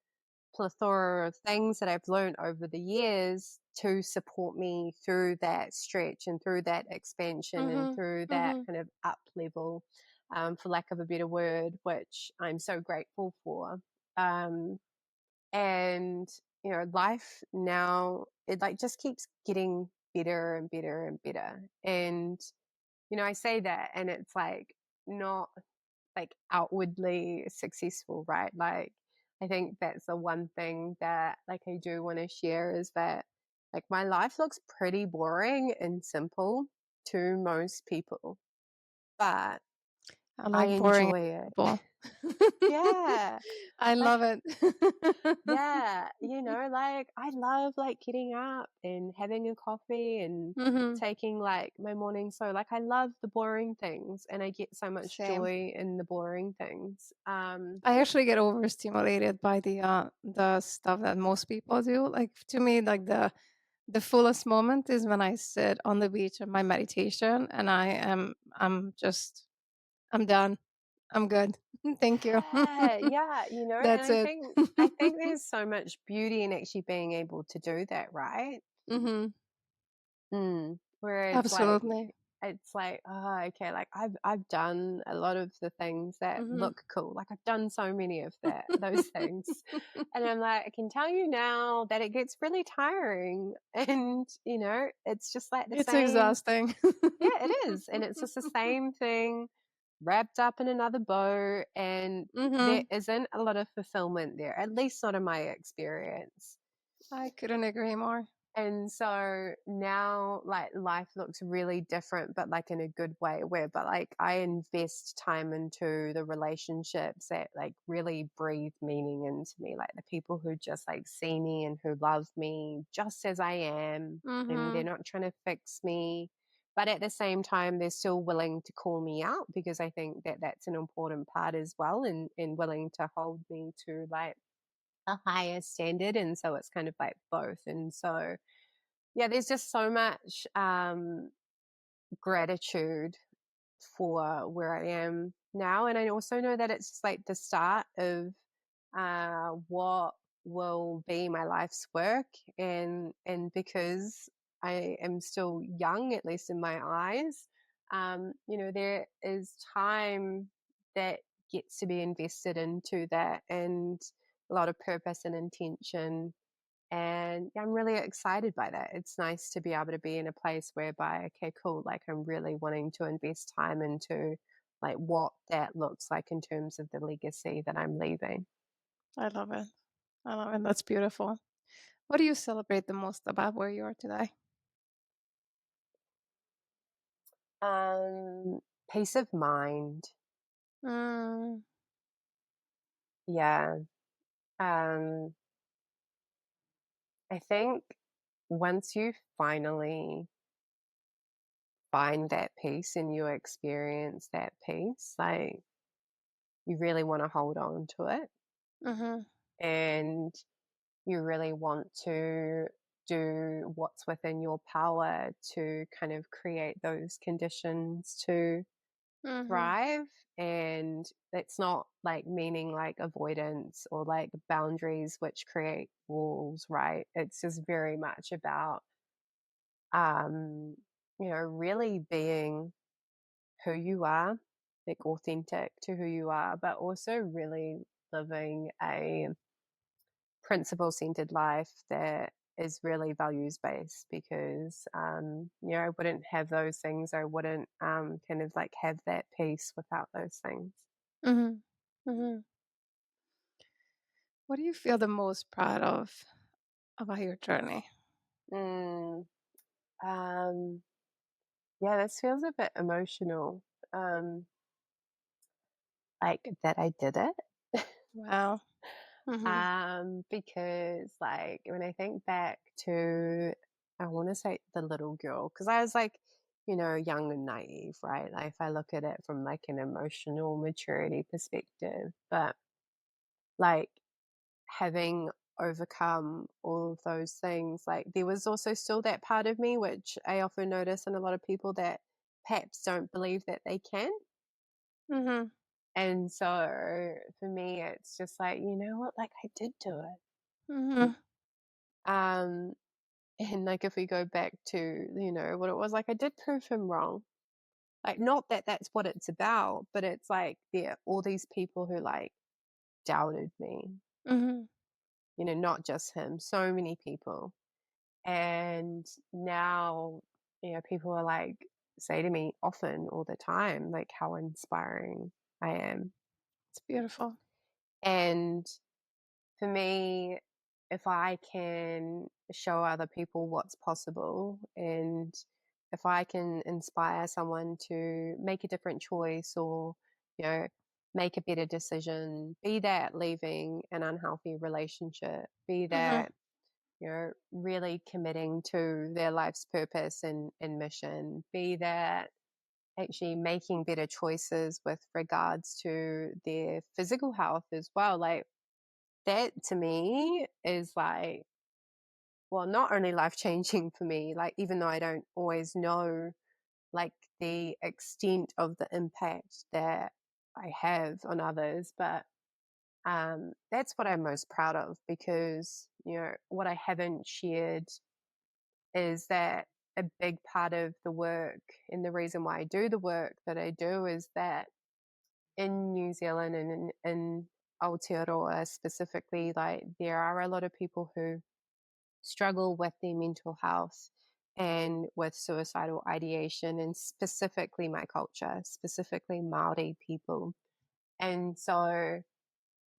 plethora of things that I've learned over the years to support me through that stretch and through that expansion and Mm-hmm. through that Mm-hmm. kind of up level, for lack of a better word, which I'm so grateful for. Um, and life now, it like just keeps getting better and better and better. And I say that and it's like not like outwardly successful, right? Like I think that's the one thing that like I do want to share is that like my life looks pretty boring and simple to most people, but I I like boring enjoy it. people. Yeah. I Like love it. yeah, like I love like getting up and having a coffee and Hmm. taking like my morning. So like I love the boring things and I get so much Same. joy in the boring things. I actually get overstimulated by the stuff that most people do. Like to me, like the fullest moment is when I sit on the beach in my meditation and I'm done. I'm good. Thank you. Yeah, yeah, and That's I it. think I think there's so much beauty in actually being able to do that, right? Hmm. Where Absolutely. it's like, oh, okay, like I've done a lot of the things that Hmm. look cool. Like I've done so many of those things. And I'm like, I can tell you now that it gets really tiring. And, it's just like the It's same. exhausting. Yeah, it is. And it's just the same thing wrapped up in another bow. And there Hmm. isn't a lot of fulfillment there, at least not in my experience. I couldn't agree more. And so now like life looks really different, but like in a good way but like I invest time into the relationships that like really breathe meaning into me, like the people who just like see me and who love me just as I am. And they're Hmm. not trying to fix me. But at the same time, they're still willing to call me out because I think that that's an important part as well and willing to hold me to like a higher standard. And so it's kind of like both. And so yeah, there's just so much gratitude for where I am now. And I also know that it's just like the start of what will be my life's work. And because I am still young, at least in my eyes, there is time that gets to be invested into that and a lot of purpose and intention, and I'm really excited by that. It's nice to be able to be in a place whereby, okay, cool, like I'm really wanting to invest time into like what that looks like in terms of the legacy that I'm leaving. I love it. I love it. That's beautiful. What do you celebrate the most about where you are today? Um, Peace of mind. Mm, Yeah. Um, I think once you finally find that peace and you experience that peace, like you really want to hold on to it. mhm, And you really want to do what's within your power to kind of create those conditions to mhm, thrive. And it's not like meaning like avoidance or like boundaries which create walls, right? It's just very much about um really being who you are, like authentic to who you are, but also really living a principle centered life that is really values based, because I wouldn't have those things. I wouldn't kind of like have that peace without those things. mhm, mhm. What do you feel the most proud of about your journey? mm, um yeah, this feels a bit emotional, um like that I did it. Wow. Mhm, Because like when I think back to, I want to say the little girl, because I was like, young and naive, right? Like if I look at it from like an emotional maturity perspective, but like having overcome all of those things, like there was also still that part of me, which I often notice in a lot of people, that perhaps don't believe that they can. mhm, And so for me, it's just like, you know what, like I did do it. mhm, Um, And like if we go back to, what it was, like I did prove him wrong. Like not that that's what it's about, but it's like there are all these people who like doubted me, mhm, not just him, so many people. And now, people are like say to me often, all the time, like how inspiring I am. It's beautiful. And for me, if I can show other people what's possible, and if I can inspire someone to make a different choice, or, you know, make a better decision, be that leaving an unhealthy relationship, be Mhm. that, really committing to their life's purpose and mission, be that actually making better choices with regards to their physical health as well. Like, that to me is like, well, not only life changing for me, like, even though I don't always know like the extent of the impact that I have on others, but that's what I'm most proud of, because, what I haven't shared is that a big part of the work, and the reason why I do the work that I do, is that in New Zealand and in Aotearoa specifically, like, there are a lot of people who struggle with their mental health and with suicidal ideation, and specifically my culture, specifically Māori people. And so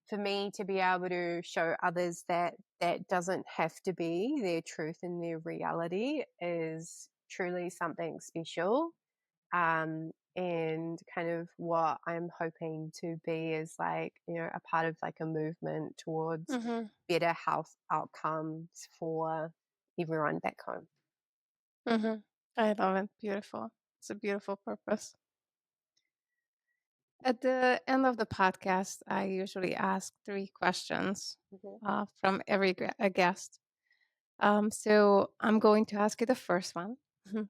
for me to be able to show others that that doesn't have to be their truth and their reality is truly something special. And kind of what I'm hoping to be is, like, a part of like a movement towards Mhm. better health outcomes for everyone back home. Mhm. I love it. Beautiful. It's a beautiful purpose. At the end of the podcast, I usually ask 3 questions Mhm. from every a guest. So I'm going to ask you the first one. Mhm.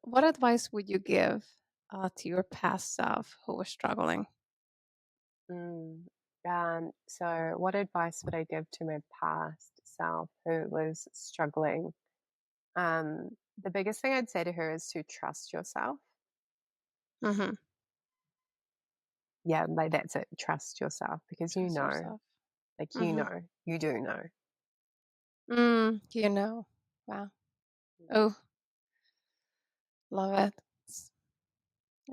What advice would you give to your past self who was struggling? Mm. So what advice would I give to my past self who was struggling? The biggest thing I'd say to her is to trust yourself. Hmm. Yeah, like, that's it. Trust yourself, because Trust yourself. like, Hmm. you do know. You know. Wow. Mm. Oh, love it.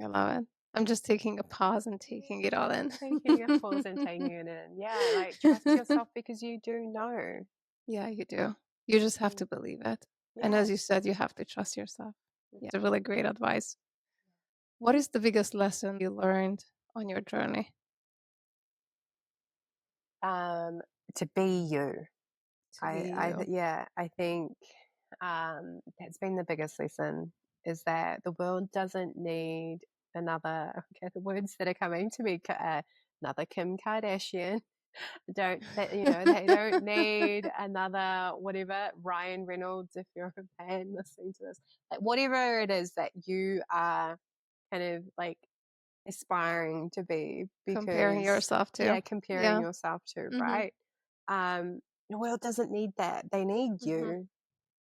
I love it. I'm just taking a pause and taking it all in. Taking a pause and taking it in. Yeah, like, trust yourself, because you do know. Yeah, you do. You just have Mm. to believe it. And Yeah. as you said, you have to trust yourself. Mhm. Yeah, it's a really great advice. What is the biggest lesson you learned on your journey Um, to be you. to be you? Yeah, I think that's been the biggest lesson, is that the world doesn't need another, okay, the words that are coming to me, another Kim Kardashian. They don't need another whatever, Ryan Reynolds, if you're a fan listening to this. Like, whatever it is that you are kind of like aspiring to be, Comparing because, yourself yeah, to. comparing Yeah. yourself to, Mhm. right? The world doesn't need that. They need Mhm. you,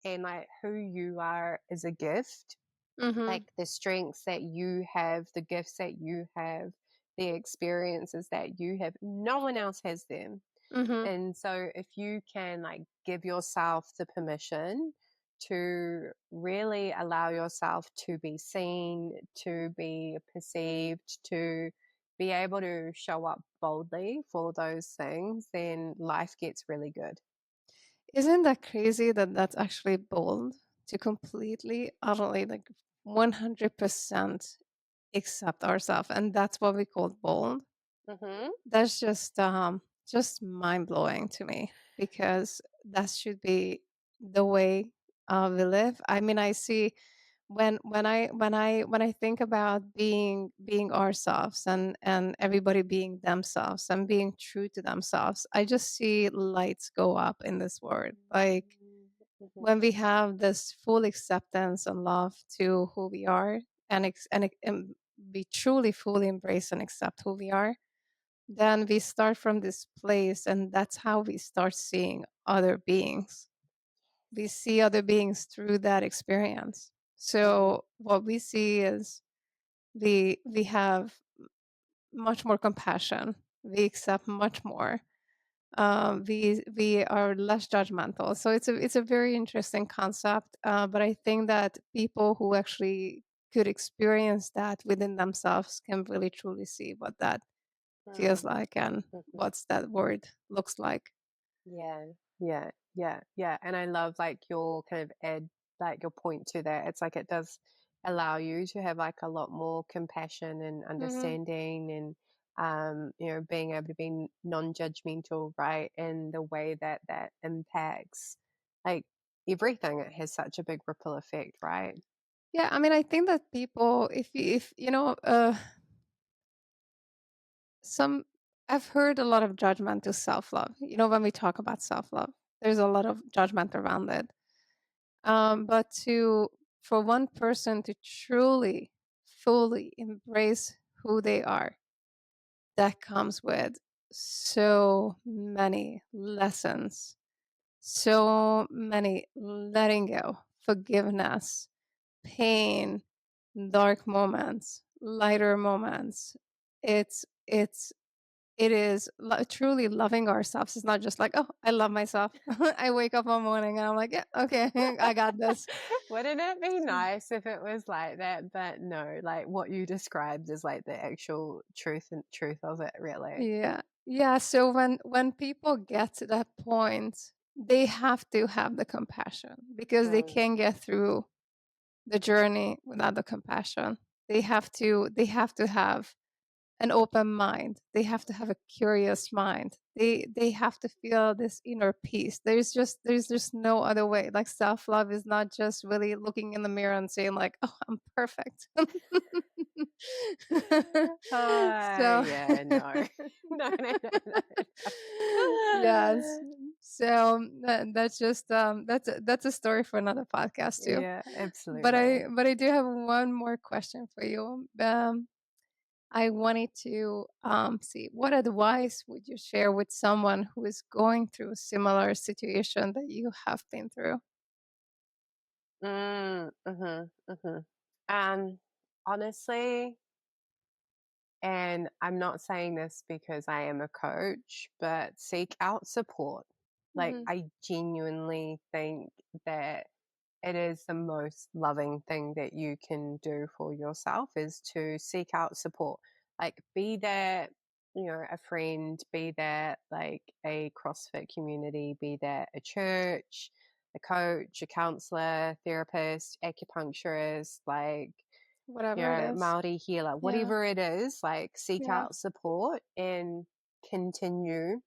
and like, who you are is a gift. Like, Mhm. the strengths that you have, the gifts that you have, the experiences that you have, no one else has them. Mhm. And so if you can, like, give yourself the permission to really allow yourself to be seen, to be perceived, to be able to show up boldly for those things, then life gets really good. Isn't that crazy that that's actually bold to completely, utterly, like 100% accept ourselves, and that's what we call bold? Mhm. That's just mind blowing to me because that should be the way we live. I mean, I see when I think about being ourselves and everybody being themselves and being true to themselves, I just see lights go up in this world. Like Mhm. when we have this full acceptance and love to who we are and we truly fully embrace and accept who we are, then we start from this place, and that's how we start seeing other beings. We see other beings through that experience. Mhm. So what we see is we have much more compassion. We accept much more. we are less judgmental. So it's a very interesting concept. But I think that people who actually could experience that within themselves can really truly see what that feels Mm, like and mhm. what's that word looks like. Yeah, yeah, yeah, yeah. And I love like your kind of add like your point to that. It's like it does allow you to have like a lot more compassion and Hmm. understanding and being able to be non-judgmental, right? And the way that that impacts like everything. It has such a big ripple effect, right? Yeah, I mean, I think that people, if you know, some I've heard a lot of judgment to self love. You know, when we talk about self love, there's a lot of judgment around it. But to for one person to truly, fully embrace who they are, that comes with so many lessons, so many letting go, forgiveness, pain, dark moments, lighter moments. It's it is truly loving ourselves. It's not just like, oh, I love myself. I wake up one morning and I'm like, yeah, okay, I got this. Wouldn't it be nice if it was like that? But no, like what you described is like the actual truth and truth of it, really. Yeah. Yeah, so when people get to that point, they have to have the compassion because they Mm. can't get through the journey without the compassion. They have to have an open mind. They have to have a curious mind. They have to feel this inner peace. There's just no other way. Like self-love is not just really looking in the mirror and saying like, "Oh, I'm perfect." Oh, So yeah, no. No, no, no, no, yes. no. So that's a story for another podcast too. Yeah, But I absolutely. but I do have one more question for you. I wanted to see what advice would you share with someone who is going through a similar situation that you have been through? Mhm, mhm. Um, honestly, and I'm not saying this because I am a coach, but seek out support. Like, Hmm. I genuinely think that it is the most loving thing that you can do for yourself is to seek out support. Like, be that, a friend, be that like a CrossFit community, be that a church, a coach, a counselor, therapist, acupuncturist, like, Whatever it is. Māori healer, Yeah. whatever it is, like seek Yeah. out support and continue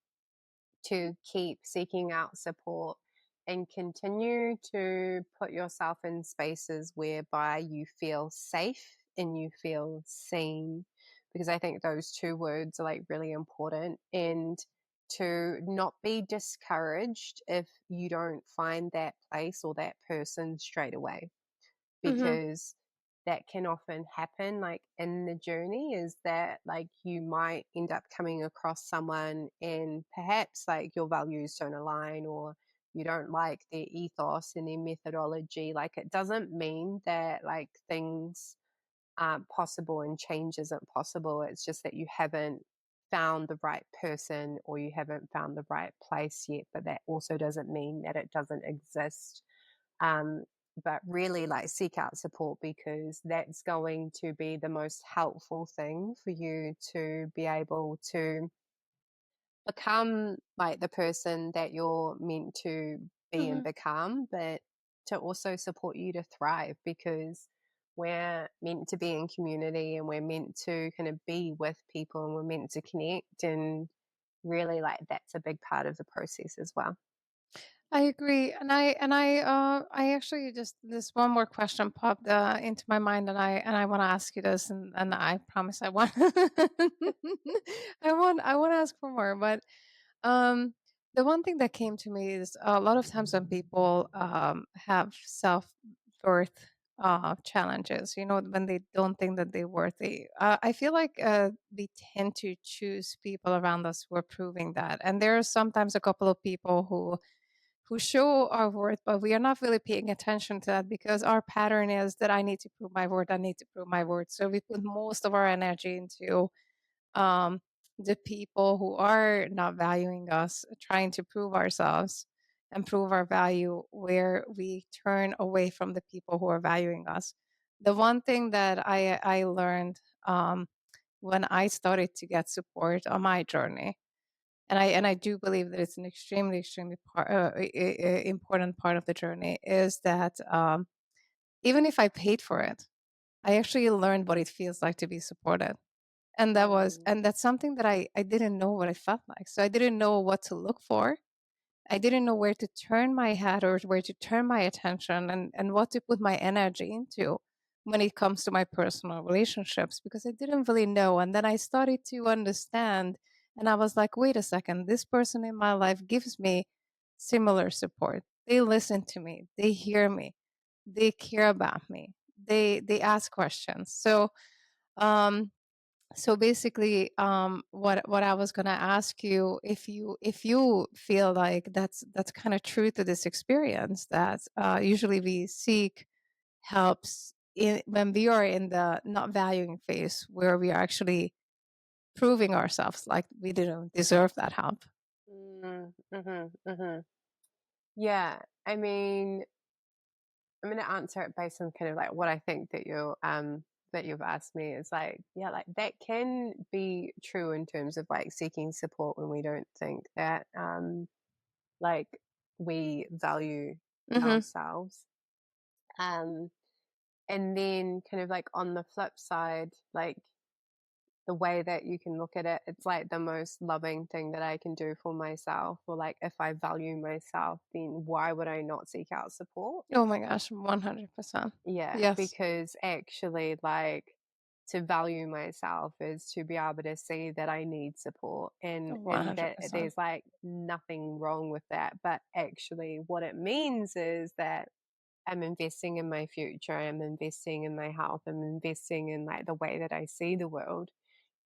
to keep seeking out support and continue to put yourself in spaces whereby you feel safe and you feel seen. Because I think those two words are like really important. And to not be discouraged if you don't find that place or that person straight away Hmm. because that can often happen like in the journey is that like you might end up coming across someone and perhaps like your values don't align or you don't like their ethos and their methodology. Like it doesn't mean that like things aren't possible and change isn't possible. It's just that you haven't found the right person or you haven't found the right place yet, but that also doesn't mean that it doesn't exist. um, but really like seek out support because that's going to be the most helpful thing for you to be able to become like the person that you're meant to be and Hmm. become, but to also support you to thrive because we're meant to be in community and we're meant to kind of be with people and we're meant to connect and really like that's a big part of the process as well. I agree, and I actually just this one more question popped into my mind, and I want to ask you this, and I promise I want I want to ask for more, but um, the one thing that came to me is a lot of times when people have self worth challenges, you know, when they don't think that they're worthy, I feel like we tend to choose people around us who are proving that, and there are sometimes a couple of people who show our worth, but we are not really paying attention to that because our pattern is that I need to prove my worth, I need to prove my worth. So we put most of our energy into um, the people who are not valuing us, trying to prove ourselves and prove our value, where we turn away from the people who are valuing us. The one thing that I learned when I started to get support on my journey, and I do believe that it's an extremely important part of the journey, is that even if I paid for it, I actually learned what it feels like to be supported. Mm, And that's something that I didn't know what it felt like. So I didn't know what to look for. I didn't know where to turn my head or where to turn my attention, and what to put my energy into when it comes to my personal relationships, because I didn't really know. And then I started to understand, and I was like, wait a second, this person in my life gives me similar support. They listen to me, they hear me, they care about me, they ask questions. Um so basically, what I was gonna ask you, if you feel like that's kind of true to this experience, that usually we seek helps in when we are in the not valuing phase, where we are actually proving ourselves like we didn't deserve that help. mhm. Yeah, I mean, I'm gonna answer it based on kind of like what I think that you've asked me is like, yeah, like that can be true in terms of like seeking support when we don't think that like we value Mm-hmm. ourselves. Um and then kind of like on the flip side, like the way that you can look at it, it's like the most loving thing that I can do for myself. Or like if I value myself, then why would I not seek out support? Oh my gosh, 100%. Yeah, Yes, because actually, like, to value myself is to be able to see that I need support, and that 100%. there's like nothing wrong with that. But actually, what it means is that I'm investing in my future, I'm investing in my health, I'm investing in like the way that I see the world,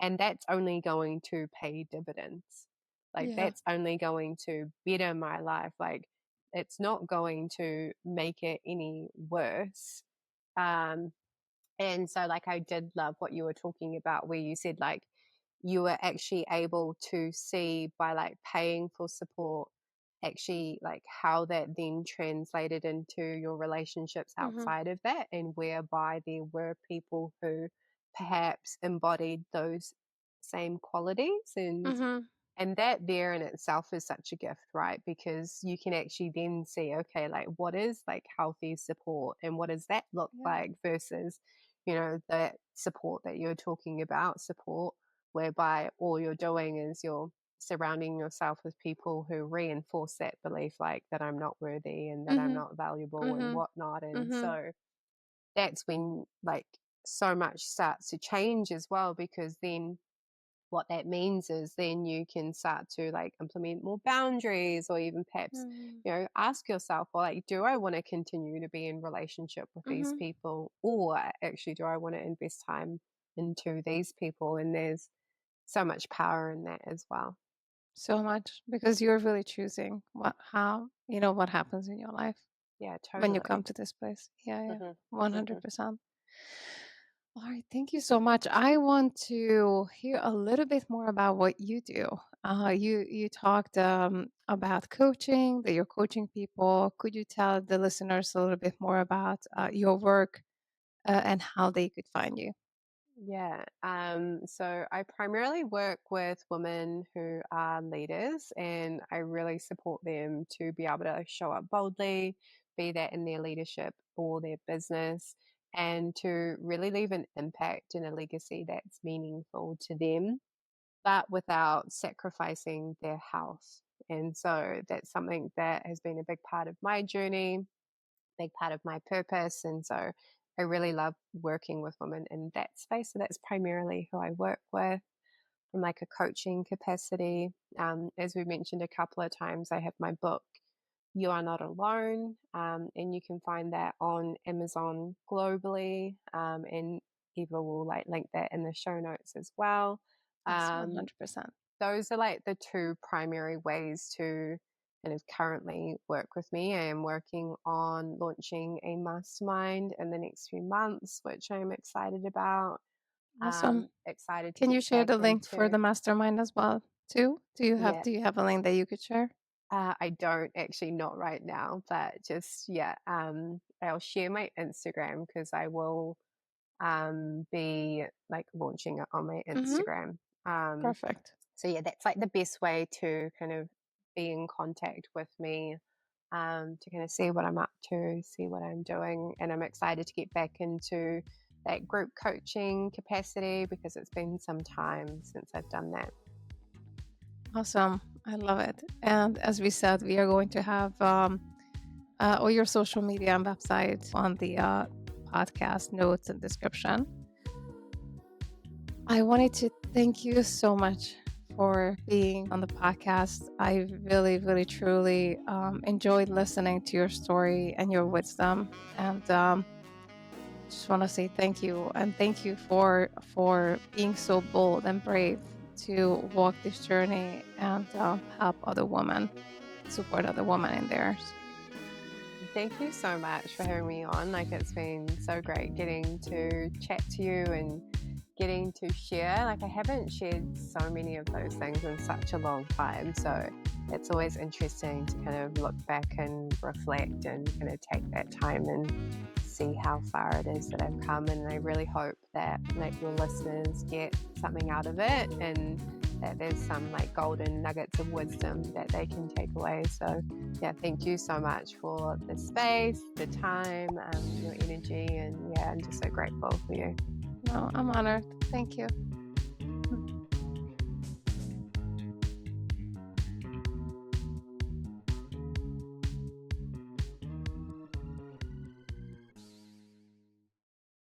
and that's only going to pay dividends. Like Yeah. that's only going to better my life. Like it's not going to make it any worse. um, and so, like, I did love what you were talking about, where you said, like, you were actually able to see by like paying for support, actually, like, how that then translated into your relationships Mm-hmm. outside of that, and whereby there were people who perhaps embodied those same qualities, Mm-hmm. and that there in itself is such a gift, right? Because you can actually then see, okay, like what is like healthy support and what does that look Yeah. like versus, the support that you're talking about, support whereby all you're doing is you're surrounding yourself with people who reinforce that belief, like that I'm not worthy and that I'm Mm-hmm. not valuable and Mm-hmm. whatnot. And Mm-hmm. so that's when like so much starts to change as well, because then what that means is then you can start to like implement more boundaries, or even perhaps ask yourself, well, like, do I want to continue to be in relationship with these Mm-hmm. people, or actually do I want to invest time into these people? And there's so much power in that as well. So much, because you're really choosing what happens in your life Yeah, when you totally. come to this place. Yeah, yeah. Hmm. Hmm. 100%. All right, thank you so much. I want to hear a little bit more about what you do. You talked about coaching, that you're coaching people. Could you tell the listeners a little bit more about your work, and how they could find you? Yeah. So I primarily work with women who are leaders, and I really support them to be able to show up boldly, be that in their leadership or their business, and to really leave an impact and a legacy that's meaningful to them, but without sacrificing their health. And so that's something that has been a big part of my journey, big part of my purpose. And so I really love working with women in that space. So that's primarily who I work with from like a coaching capacity. As we mentioned a couple of times, I have my book, You Are Not Alone, and you can find that on Amazon globally. And Eva will like link that in the show notes as well. Yes, Um, 100%. those are like the two primary ways to kind of currently work with me. I am working on launching a mastermind in the next few months, which I'm excited about. Awesome. Excited to Can get you share back the link for into. the mastermind as well, too? Do you have Yeah, a link that you could share? I don't actually, not right now, but just yeah, I'll share my Instagram because I will be like launching it on my Mm-hmm. Instagram. Um, Perfect. so yeah, that's like the best way to kind of be in contact with me, to kind of see what I'm up to, see what I'm doing, and I'm excited to get back into that group coaching capacity because it's been some time since I've done that. Awesome. I love it. And as we said, we are going to have all your social media and website on the podcast notes and description. I wanted to thank you so much for being on the podcast. I really, really, truly enjoyed listening to your story and your wisdom, and just want to say thank you, and thank you for being so bold and brave to walk this journey and help other women, support other women in theirs. Thank you so much for having me on. Like, it's been so great getting to chat to you and getting to share. Like, I haven't shared so many of those things in such a long time. So it's always interesting to kind of look back and reflect and kind of take that time and see how far it is that I've come. And I really hope that like your listeners get something out of it and that there's some like golden nuggets of wisdom that they can take away. So yeah, thank you so much for the space, the time, your energy, and yeah, I'm just so grateful for you. No, I'm honored. Thank you.